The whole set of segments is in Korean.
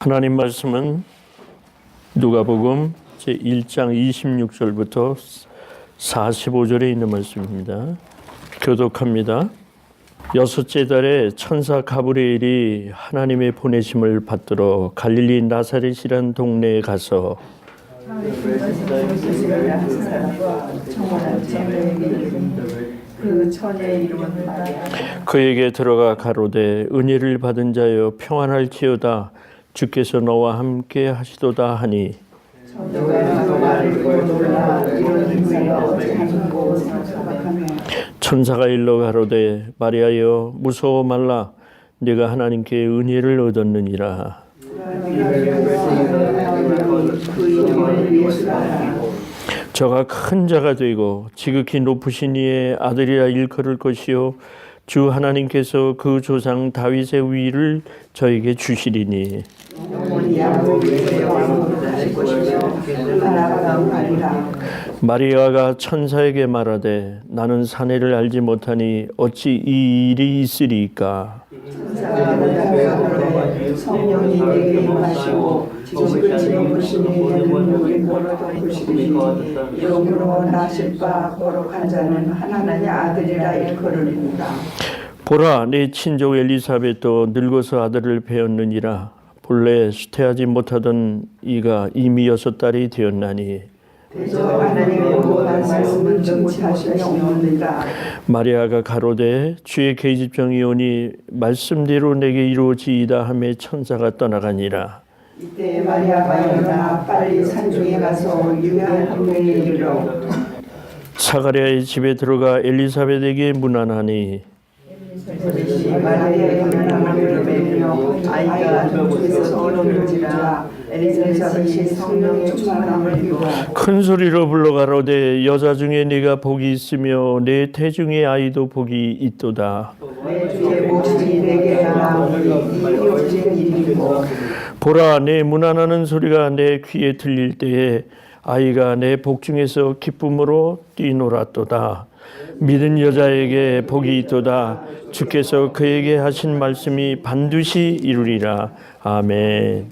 하나님 말씀은 누가복음 제1장 26절부터 45절에 있는 말씀입니다. 교독합니다. 여섯째 달에 천사 가브리엘이 하나님의 보내심을 받들어 갈릴리 나사렛이란 동네에 가서 그에게 들어가 가로되 은혜를 받은 자여 평안할지어다 주께서 너와 함께 하시도다 하니 천사가 일러 가로되 마리아여 무서워 말라 네가 하나님께 은혜를 얻었느니라. 저가 큰 자가 되고 지극히 높으신 이의 아들이라 일컬을 것이요 주 하나님께서 그 조상 다윗의 위를 저에게 주시리니 마리아가 천사에게 말하되 나는 사내를 알지 못하니 어찌 이 일이 있으리이까. 성령이 내게 임하시고 지극히 높으신 이의 능력이 너를 덮으시리니 이러므로 나실 바 거룩한 자는 하나님의 아들이라 일컬으리니라. 보라 내 친족 엘리사벳도 늙어서 아들을 배었느니라. 본래 수태하지 못하던 이가 이미 6달이 되었나니 마리아가 가로되 주의 계집종이 오니 말씀대로 내게 이루어지이다 하며 천사가 떠나가니라. 이때 마리아가 일어나 빨리 산중에 가서 유명한 한명에 이르러 사가랴의 집에 들어가 엘리사벳에게 문안하니 마리아의 문안함을 배우며 아이가 중에서 어려운지라 엘리사벳이 성령의 충만함을 입어 큰 소리로 불러가로되 여자 중에 네가 복이 있으며 내 태중의 아이도 복이 있도다. 내 주의 모친이 내게 나오니 이어진 일이고 보라 내 문안하는 소리가 내 귀에 들릴 때에 아이가 내 복중에서 기쁨으로 뛰놀았도다. 믿은 여자에게 복이 있도다. 주께서 그에게 하신 말씀이 반드시 이루리라. 아멘.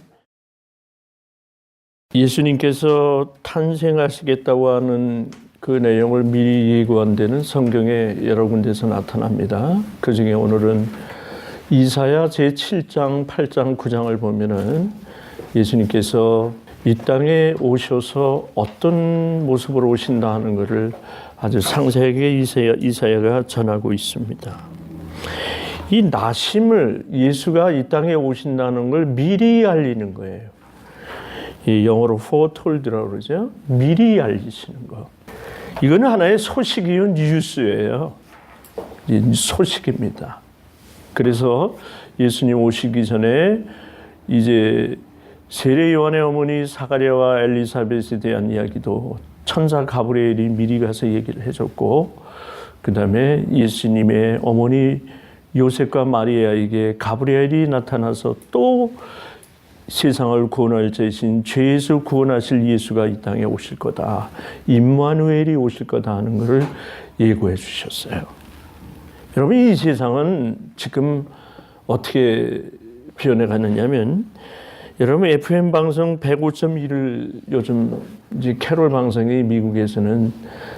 예수님께서 탄생하시겠다고 하는 그 내용을 미리 예고한 데는 성경에 여러 군데서 나타납니다. 그 중에 오늘은 이사야 제7장, 8장, 9장을 보면은 예수님께서 이 땅에 오셔서 어떤 모습으로 오신다 하는 것을 아주 상세하게 이사야가 전하고 있습니다. 이 나심을 예수가 이 땅에 오신다는 걸 미리 알리는 거예요. 이 영어로 foretold라고 그러죠. 미리 알리시는 거. 이거는 하나의 소식이요, 뉴스예요. 소식입니다. 그래서 예수님 오시기 전에 이제 세례 요한의 어머니 사가랴와 엘리사벳에 대한 이야기도 천사 가브리엘이 미리 가서 얘기를 해줬고, 그 다음에 예수님의 어머니 요셉과 마리아에게 가브리엘이 나타나서 또 세상을 구원할 자이신 죄에서 구원하실 예수가 이 땅에 오실 거다. 임마누엘이 오실 거다 하는 것을 예고해 주셨어요. 여러분 이 세상은 지금 어떻게 변해가느냐면 여러분 FM 방송 105.1을 요즘 이제 캐롤 방송이 미국에서는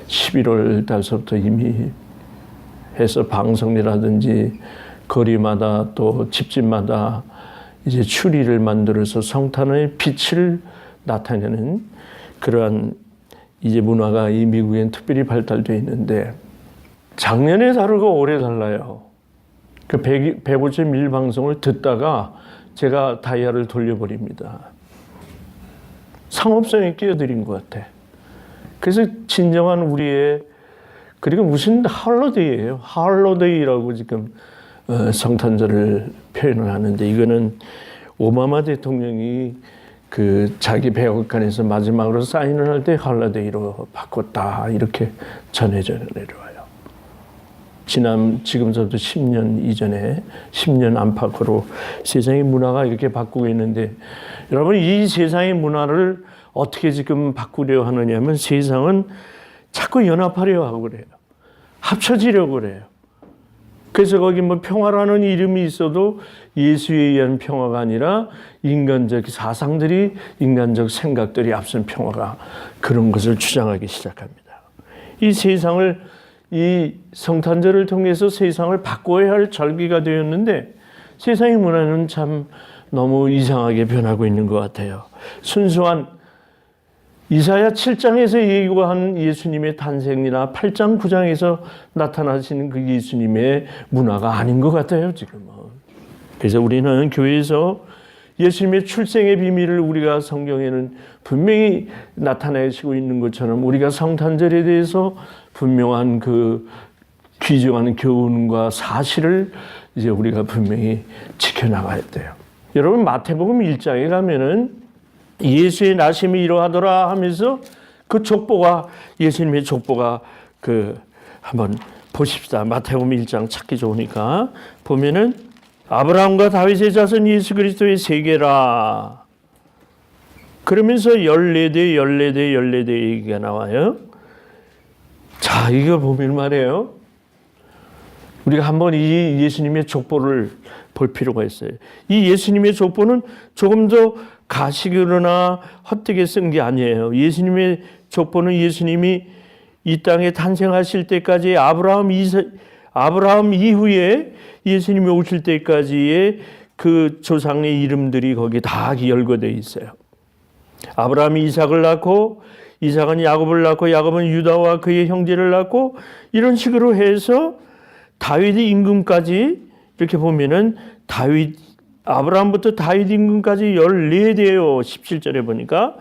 11월 달서부터 이미 해서 방송이라든지 거리마다 또 집집마다 이제 추리를 만들어서 성탄의 빛을 나타내는 그러한 이제 문화가 이 미국엔 특별히 발달되어 있는데 작년에 다르고 올해 달라요. 그 105.1 방송을 듣다가 제가 다이얼을 돌려버립니다. 상업성에 끼어들인 것 같아. 그래서 진정한 우리의 그리고 무슨 할로데이예요. 할로데이라고 지금 성탄절을 표현을 하는데 이거는 오바마 대통령이 그 자기 백악관에서 마지막으로 사인을 할 때 할로데이로 바꿨다 이렇게 전해져 내려와요. 지금서부터 10년 이전에 10년 안팎으로 세상의 문화가 이렇게 바꾸고 있는데 여러분 이 세상의 문화를 어떻게 지금 바꾸려 하느냐면 세상은 자꾸 연합하려 하고 그래요. 합쳐지려고 그래요. 그래서 거기 뭐 평화라는 이름이 있어도 예수에 의한 평화가 아니라 인간적 사상들이, 인간적 생각들이 앞선 평화가, 그런 것을 주장하기 시작합니다. 이 세상을, 이 성탄절을 통해서 세상을 바꿔야 할 절기가 되었는데 세상의 문화는 참 너무 이상하게 변하고 있는 것 같아요. 순수한 이사야 7장에서 예고한 예수님의 탄생이나 8장 9장에서 나타나시는 그 예수님의 문화가 아닌 것 같아요, 지금은. 그래서 우리는 교회에서 예수님의 출생의 비밀을 우리가 성경에는 분명히 나타내시고 있는 것처럼 우리가 성탄절에 대해서 분명한 그 귀중한 교훈과 사실을 이제 우리가 분명히 지켜나가야 돼요. 여러분, 마태복음 1장에 가면은 예수의 나심이 이러하더라 하면서 그 족보가, 예수님의 족보가 한번 보십시다. 마태복음 1장 찾기 좋으니까 보면은 아브라함과 다윗의 자손 예수 그리스도의 세계라. 그러면서 14대 얘기가 나와요. 자, 이거 보면 말이에요. 우리가 한번 이 예수님의 족보를 볼 필요가 있어요. 이 예수님의 족보는 조금 더 가식으로나 헛되게 쓴 게 아니에요. 예수님의 족보는 예수님이 이 땅에 탄생하실 때까지 아브라함 이후에 예수님이 오실 때까지의 그 조상의 이름들이 거기 다 열거되어 있어요. 아브라함이 이삭을 낳고, 이삭은 야곱을 낳고, 야곱은 유다와 그의 형제를 낳고, 이런 식으로 해서 다윗의 임금까지 이렇게 보면은 아브라함부터 다윗 임금까지 14대예요. 17절에 보니까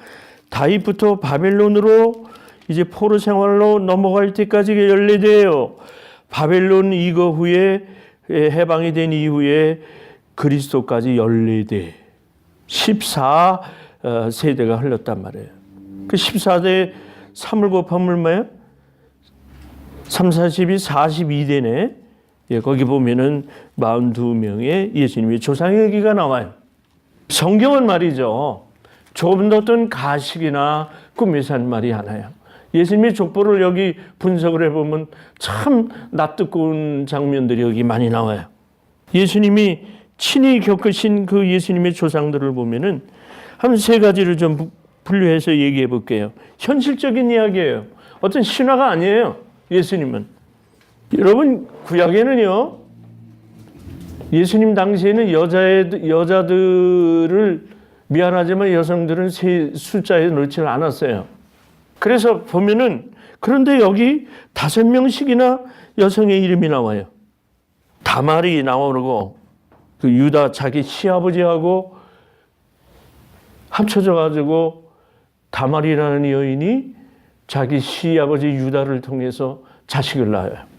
다윗부터 바벨론으로 이제 포로 생활로 넘어갈 때까지 14대예요. 바벨론 이거 후에 해방이 된 이후에 그리스도까지 14대, 14세대가 흘렀단 말이에요. 그 14대 3을 곱하면 얼마예요? 3, 40이 42대네. 예, 거기 보면은 42명의 예수님의 조상의 얘기가 나와요. 성경은 말이죠, 조금 더 어떤 가식이나 꿈에서 한 말이 하나요. 예수님의 족보를 여기 분석을 해보면 참 낯뜨거운 장면들이 여기 많이 나와요. 예수님이 친히 겪으신 그 예수님의 조상들을 보면은 한 세 가지를 좀 분류해서 얘기해 볼게요. 현실적인 이야기예요. 어떤 신화가 아니에요. 예수님은. 여러분, 구약에는요, 예수님 당시에는 여자들을, 미안하지만 여성들은 숫자에 넣지 않았어요. 그래서 보면은, 그런데 여기 5명씩이나 여성의 이름이 나와요. 다말이 나오고, 그 유다 자기 시아버지하고 합쳐져가지고 다말이라는 여인이 자기 시아버지 유다를 통해서 자식을 낳아요.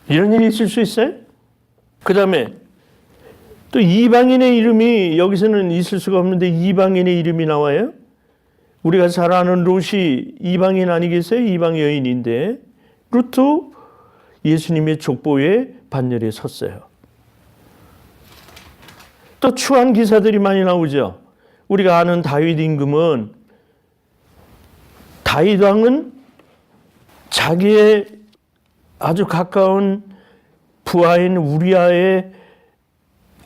이런 일이 있을 수 있어요? 그 다음에 또 이방인의 이름이 여기서는 있을 수가 없는데 이방인의 이름이 나와요. 우리가 잘 아는 롯이 이방인 아니겠어요? 이방 여인인데 롯도 예수님의 족보에 반열에 섰어요. 또 추한 기사들이 많이 나오죠. 우리가 아는 다윗 임금은, 다윗 왕은 자기의 아주 가까운 부하인 우리아의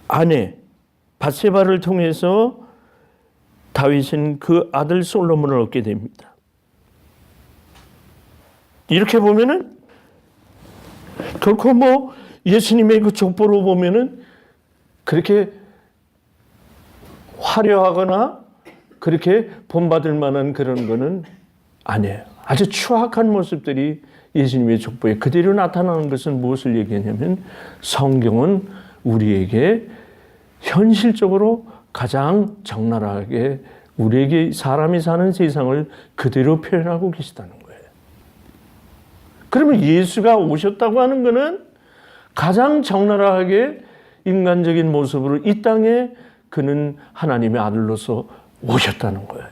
아내 밧세바를 통해서 다윗은 그 아들 솔로몬을 얻게 됩니다. 이렇게 보면은 결코 뭐 예수님의 그 족보로 보면은 그렇게 화려하거나 그렇게 본받을 만한 그런 거는 아니에요. 아주 추악한 모습들이 예수님의 족보에 그대로 나타나는 것은 무엇을 얘기하냐면 성경은 우리에게 현실적으로 가장 적나라하게 우리에게 사람이 사는 세상을 그대로 표현하고 계시다는 거예요. 그러면 예수가 오셨다고 하는 것은 가장 적나라하게 인간적인 모습으로 이 땅에 그는 하나님의 아들로서 오셨다는 거예요.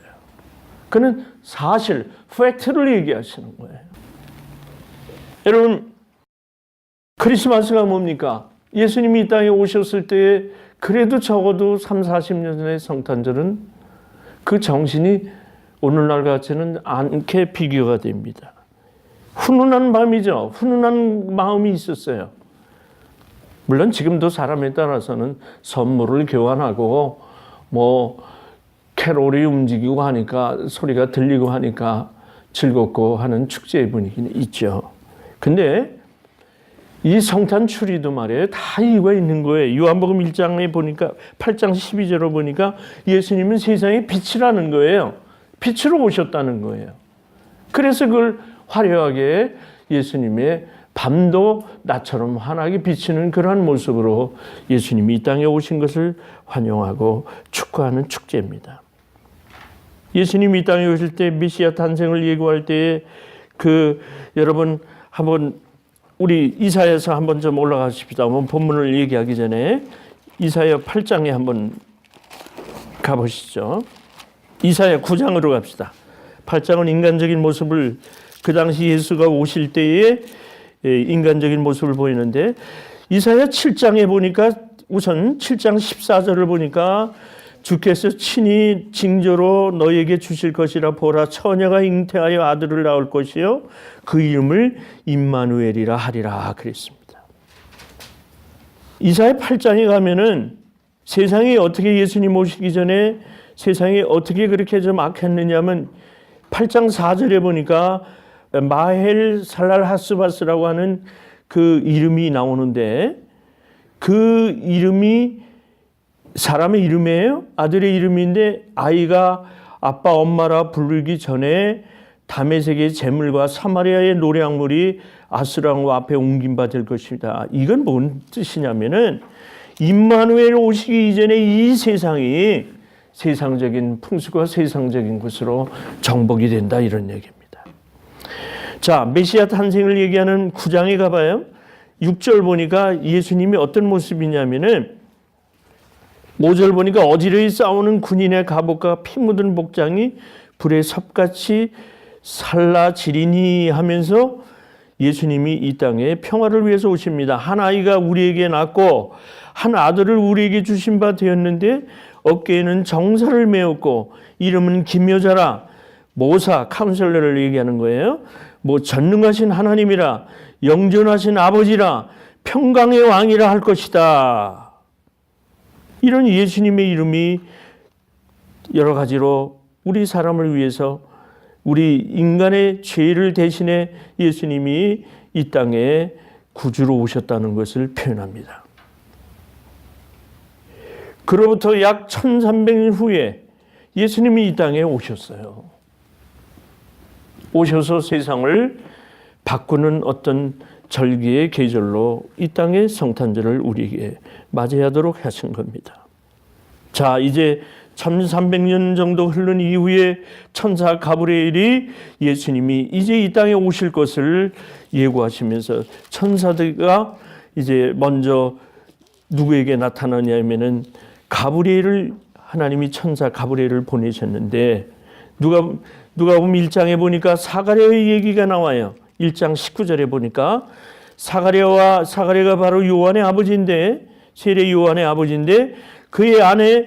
그는 사실, 팩트를 얘기하시는 거예요. 여러분, 크리스마스가 뭡니까? 예수님이 이 땅에 오셨을 때에 그래도 적어도 3, 40년 전의 성탄절은 그 정신이 오늘날 같지는 않게 비교가 됩니다. 훈훈한 밤이죠. 훈훈한 마음이 있었어요. 물론 지금도 사람에 따라서는 선물을 교환하고 뭐 캐롤이 움직이고 하니까 소리가 들리고 하니까 즐겁고 하는 축제의 분위기는 있죠. 근데 이 성탄 추리도 말이에요. 다 이유가 있는 거예요. 요한복음 1장에 보니까 8장 12절로 보니까 예수님은 세상의 빛이라는 거예요. 빛으로 오셨다는 거예요. 그래서 그걸 화려하게 예수님의 밤도 나처럼 환하게 비치는 그러한 모습으로 예수님이 이 땅에 오신 것을 환영하고 축하하는 축제입니다. 예수님이 이 땅에 오실 때 메시아 탄생을 예고할 때에 여러분 한번 우리 이사야서 한번 좀 올라가십시다. 본문을 얘기하기 전에 이사야 8장에 한번 가보시죠. 이사야 9장으로 갑시다. 8장은 인간적인 모습을 그 당시 예수가 오실 때에 인간적인 모습을 보이는데 이사야 7장에 보니까 우선 7장 14절을 보니까 주께서 친히 징조로 너에게 주실 것이라 보라 처녀가 잉태하여 아들을 낳을 것이요 그 이름을 임마누엘이라 하리라 그랬습니다. 이사야 8장에 가면은 세상이 어떻게 예수님 오시기 전에 세상이 어떻게 그렇게 좀 악했느냐면 8장 4절에 보니까 마헬 살랄 하스바스라고 하는 그 이름이 나오는데 그 이름이 사람의 이름이에요. 아들의 이름인데 아이가 아빠 엄마라 부르기 전에 다메섹의 제물과 사마리아의 노량물이 아스랑 앞에 옮긴 바 될 것입니다. 이건 뭔 뜻이냐면은 임마누엘 오시기 이전에 이 세상이 세상적인 풍습과 세상적인 것으로 정복이 된다 이런 얘기입니다. 자, 메시아 탄생을 얘기하는 9장에 가봐요. 6절 보니까 예수님이 어떤 모습이냐면은 5절 보니까 어지러이 싸우는 군인의 갑옷과 피 묻은 복장이 불의 섭같이 살라지리니 하면서 예수님이 이 땅에 평화를 위해서 오십니다. 한 아이가 우리에게 낳고 한 아들을 우리에게 주신 바 되었는데 어깨에는 정사를 메었고 이름은 기묘자라 모사 카운셀러를 얘기하는 거예요. 뭐 전능하신 하나님이라 영존하신 아버지라 평강의 왕이라 할 것이다. 이런 예수님의 이름이 여러 가지로 우리 사람을 위해서 우리 인간의 죄를 대신해 예수님이 이 땅에 구주로 오셨다는 것을 표현합니다. 그로부터 약 1300년 후에 예수님이 이 땅에 오셨어요. 오셔서 세상을 바꾸는 어떤 절기의 계절로 이 땅의 성탄절을 우리에게 맞이하도록 하신 겁니다. 자, 이제 1300년 정도 흐른 이후에 천사 가브리엘이 예수님이 이제 이 땅에 오실 것을 예고하시면서 천사들과 이제 먼저 누구에게 나타나냐면은 가브리엘을 하나님이 천사 가브리엘을 보내셨는데 누가복음 1장에 보니까 사가랴의 얘기가 나와요. 1장 19절에 보니까 사가랴가 바로 요한의 아버지인데 세례 요한의 아버지인데 그의 아내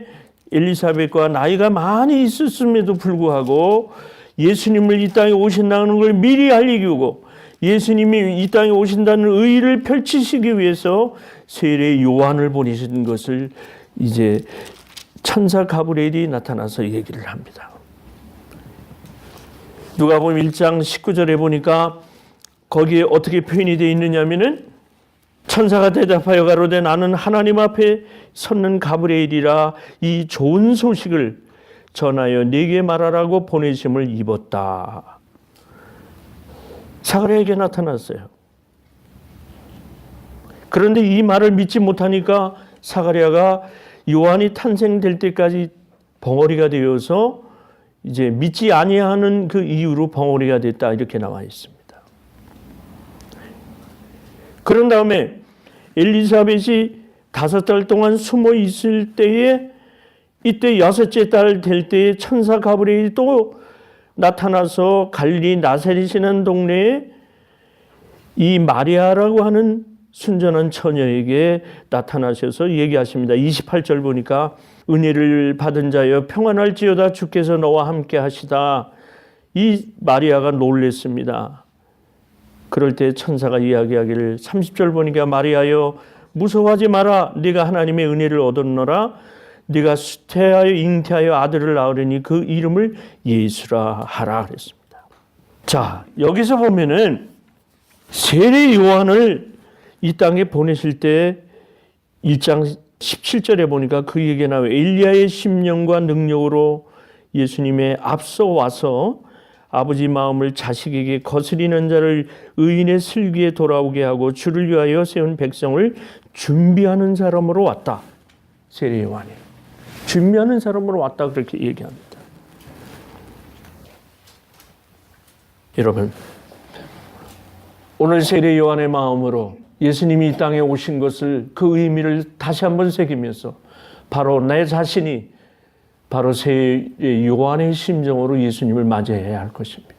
엘리사벳과 나이가 많이 있었음에도 불구하고 예수님을 이 땅에 오신다는 걸 미리 알리고 예수님이 이 땅에 오신다는 의의를 펼치시기 위해서 세례 요한을 보내신 것을 이제 천사 가브리엘이 나타나서 얘기를 합니다. 누가복음 1장 19절에 보니까 거기에 어떻게 표현이 되어 있느냐면은 천사가 대답하여 가로되 나는 하나님 앞에 섰는 가브리엘이라 이 좋은 소식을 전하여 네게 말하라고 보내심을 입었다. 사가랴에게 나타났어요. 그런데 이 말을 믿지 못하니까 사가랴가 요한이 탄생될 때까지 벙어리가 되어서 이제 믿지 아니하는 그 이유로 벙어리가 됐다 이렇게 나와 있습니다. 그런 다음에 엘리사벳이 5달 동안 숨어 있을 때에 이때 6째 달 될 때에 천사 가브리엘이 또 나타나서 갈릴리 나사렛이라는 동네에 이 마리아라고 하는 순전한 처녀에게 나타나셔서 얘기하십니다. 28절 보니까 은혜를 받은 자여 평안할지어다 주께서 너와 함께 하시다. 이 마리아가 놀랬습니다. 그럴 때 천사가 이야기하기를 30절 보니까 마리아여 무서워하지 마라. 네가 하나님의 은혜를 얻었노라. 네가 수태하여 잉태하여 아들을 낳으리니 그 이름을 예수라 하라 그랬습니다. 자, 여기서 보면은 세례 요한을 이 땅에 보내실 때 1장 17절에 보니까 그 얘기가 나와요. 엘리야의 심령과 능력으로 예수님의 앞서 와서 아버지 마음을 자식에게 거스리는 자를 의인의 슬기에 돌아오게 하고 주를 위하여 세운 백성을 준비하는 사람으로 왔다. 세례 요한이 준비하는 사람으로 왔다 그렇게 얘기합니다. 여러분, 오늘 세례 요한의 마음으로 예수님이 이 땅에 오신 것을 그 의미를 다시 한번 새기면서 바로 내 자신이 바로 세례 요한의 심정으로 예수님을 맞이해야 할 것입니다.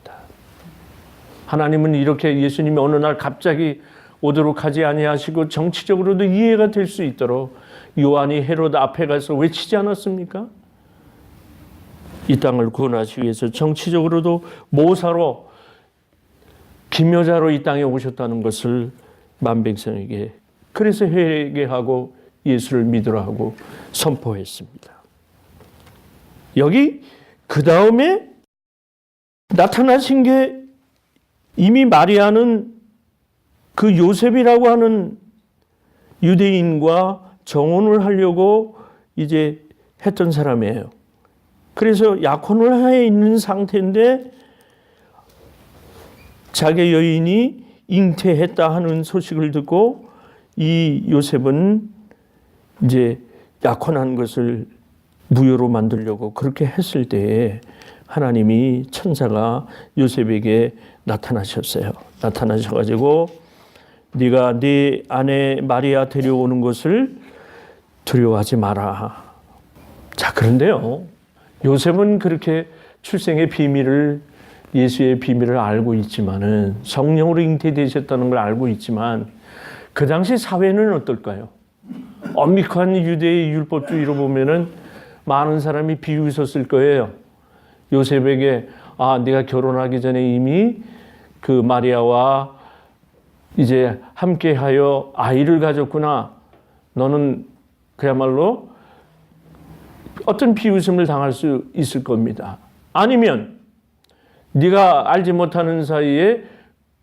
하나님은 이렇게 예수님이 어느 날 갑자기 오도록 하지 아니하시고 정치적으로도 이해가 될 수 있도록 요한이 헤롯 앞에 가서 외치지 않았습니까? 이 땅을 구원하시기 위해서 정치적으로도 모사로 기묘자로 이 땅에 오셨다는 것을 만백성에게 그래서 회개하고 예수를 믿으라 하고 선포했습니다. 여기 그 다음에 나타나신 게 이미 마리아는 그 요셉이라고 하는 유대인과 정혼을 하려고 이제 했던 사람이에요. 그래서 약혼을 해 있는 상태인데 자기 여인이 잉태했다 하는 소식을 듣고 이 요셉은 이제 약혼한 것을 무효로 만들려고 그렇게 했을 때에 하나님이 천사가 요셉에게 나타나셨어요. 나타나셔가지고 네가 네 아내 마리아 데려오는 것을 두려워하지 마라. 자, 그런데요, 요셉은 그렇게 출생의 비밀을 예수의 비밀을 알고 있지만은 성령으로 잉태되셨다는 걸 알고 있지만 그 당시 사회는 어떨까요? 엄밀한 유대의 율법주의로 보면은 많은 사람이 비웃었을 거예요. 요셉에게 네가 결혼하기 전에 이미 그 마리아와 이제 함께하여 아이를 가졌구나. 너는 그야말로 어떤 비웃음을 당할 수 있을 겁니다. 아니면 네가 알지 못하는 사이에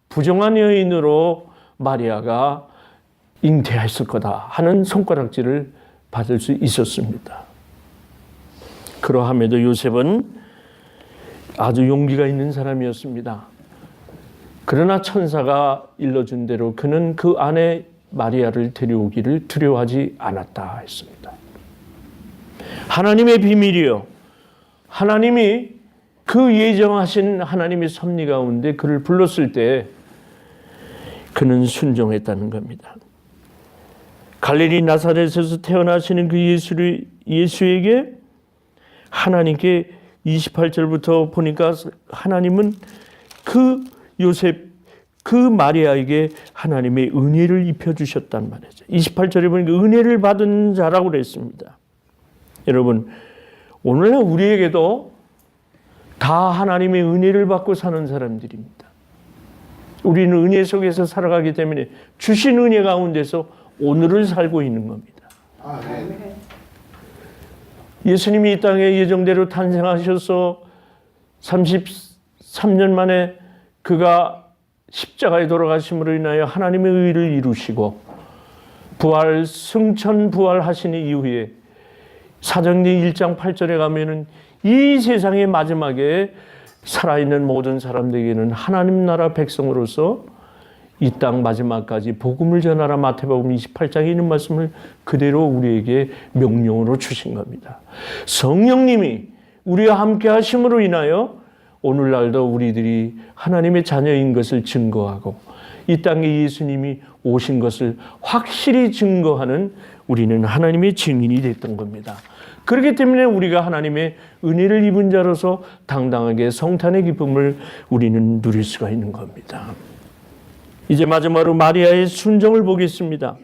부정한 여인으로 마리아가 잉태했을 거다 하는 손가락질을 받을 수 있었습니다. 그러함에도 요셉은 아주 용기가 있는 사람이었습니다. 그러나 천사가 일러준 대로 그는 그 아내 마리아를 데려오기를 두려워하지 않았다 했습니다. 하나님의 비밀이요. 하나님이 그 예정하신 하나님의 섭리 가운데 그를 불렀을 때 그는 순종했다는 겁니다. 갈릴리 나사렛에서 태어나시는 그 예수에게 하나님께 28절부터 보니까 하나님은 그 요셉, 그 마리아에게 하나님의 은혜를 입혀주셨단 말이죠. 28절에 보니까 은혜를 받은 자라고 그랬습니다. 여러분, 오늘날 우리에게도 다 하나님의 은혜를 받고 사는 사람들입니다. 우리는 은혜 속에서 살아가기 때문에 주신 은혜 가운데서 오늘을 살고 있는 겁니다. 예수님이 이 땅에 예정대로 탄생하셔서 33년 만에 그가 십자가에 돌아가심으로 인하여 하나님의 의를 이루시고 승천 부활하신 이후에 사도행전 1장 8절에 가면은 이 세상의 마지막에 살아있는 모든 사람들에게는 하나님 나라 백성으로서 이 땅 마지막까지 복음을 전하라 마태복음 28장에 있는 말씀을 그대로 우리에게 명령으로 주신 겁니다. 성령님이 우리와 함께 하심으로 인하여 오늘날도 우리들이 하나님의 자녀인 것을 증거하고 이 땅에 예수님이 오신 것을 확실히 증거하는 우리는 하나님의 증인이 됐던 겁니다. 그렇기 때문에 우리가 하나님의 은혜를 입은 자로서 당당하게 성탄의 기쁨을 우리는 누릴 수가 있는 겁니다. 이제 마지막으로 마리아의 순종을 보겠습니다.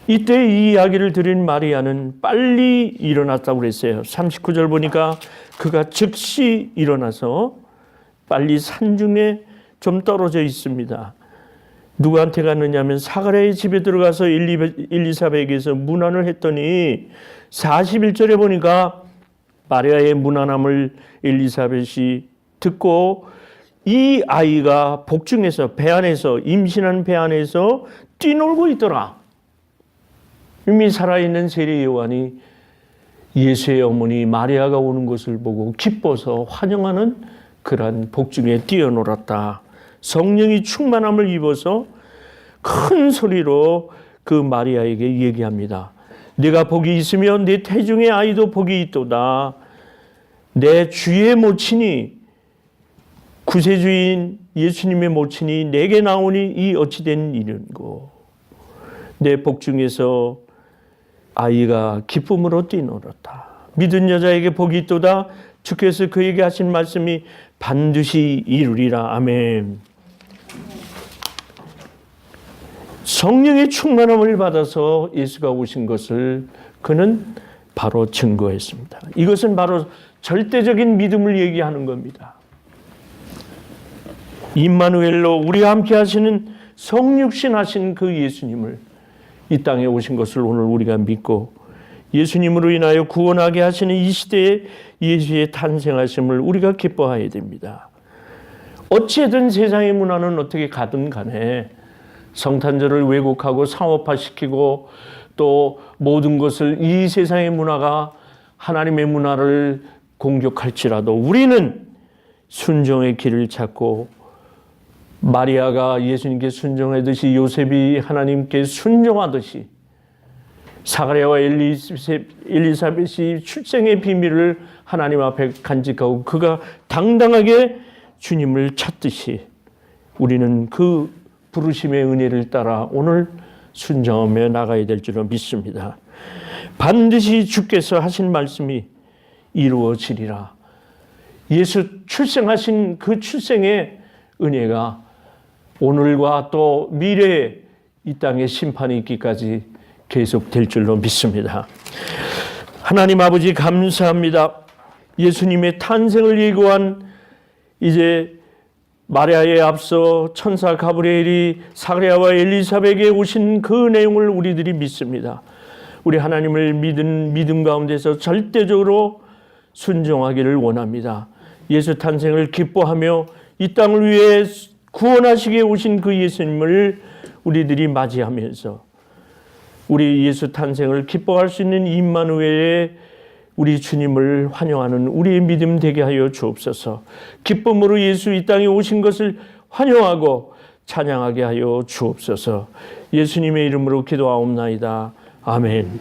이때 이 이야기를 들은 마리아는 빨리 일어났다고 그랬어요. 39절 보니까 그가 즉시 일어나서 빨리 산중에 좀 떨어져 있습니다. 누구한테 갔느냐면 사가랴의 집에 들어가서 엘리사벳에게서 문안을 했더니 41절에 보니까 마리아의 문안함을 엘리사벳이 듣고 이 아이가 복중에서 배 안에서 임신한 배 안에서 뛰놀고 있더라. 이미 살아있는 세례 요한이 예수의 어머니 마리아가 오는 것을 보고 기뻐서 환영하는 그러한 복중에 뛰어놀았다. 성령이 충만함을 입어서 큰 소리로 그 마리아에게 얘기합니다. 네가 복이 있으며 네 태중의 아이도 복이 있도다. 내 주의 모친이 구세주인 예수님의 모친이 내게 나오니 이 어찌된 일인고. 내 복중에서 아이가 기쁨으로 뛰놀았다. 믿은 여자에게 복이 있도다. 주께서 그에게 하신 말씀이 반드시 이루리라. 아멘. 성령의 충만함을 받아서 예수가 오신 것을 그는 바로 증거했습니다. 이것은 바로 절대적인 믿음을 얘기하는 겁니다. 임마누엘로 우리와 함께 하시는 성육신 하신 그 예수님을 이 땅에 오신 것을 오늘 우리가 믿고 예수님으로 인하여 구원하게 하시는 이 시대에 예수의 탄생하심을 우리가 기뻐해야 됩니다. 어찌든 세상의 문화는 어떻게 가든 간에 성탄절을 왜곡하고 상업화시키고 또 모든 것을 이 세상의 문화가 하나님의 문화를 공격할지라도 우리는 순종의 길을 찾고 마리아가 예수님께 순종하듯이 요셉이 하나님께 순종하듯이 사가랴와 엘리사벳이 출생의 비밀을 하나님 앞에 간직하고 그가 당당하게 주님을 찾듯이 우리는 그 부르심의 은혜를 따라 오늘 순종하며 나가야 될 줄로 믿습니다. 반드시 주께서 하신 말씀이 이루어지리라. 예수 출생하신 그 출생의 은혜가 오늘과 또 미래에 이 땅에 심판이 있기까지 계속될 줄로 믿습니다. 하나님 아버지 감사합니다. 예수님의 탄생을 예고한 이제 마리아에 앞서 천사 가브리엘이 사가랴와 엘리사벳에게 오신 그 내용을 우리들이 믿습니다. 우리 하나님을 믿은 믿음 가운데서 절대적으로 순종하기를 원합니다. 예수 탄생을 기뻐하며 이 땅을 위해 구원하시게 오신 그 예수님을 우리들이 맞이하면서 우리 예수 탄생을 기뻐할 수 있는 임마누엘의 우리 주님을 환영하는 우리의 믿음 되게 하여 주옵소서. 기쁨으로 예수 이 땅에 오신 것을 환영하고 찬양하게 하여 주옵소서. 예수님의 이름으로 기도하옵나이다. 아멘.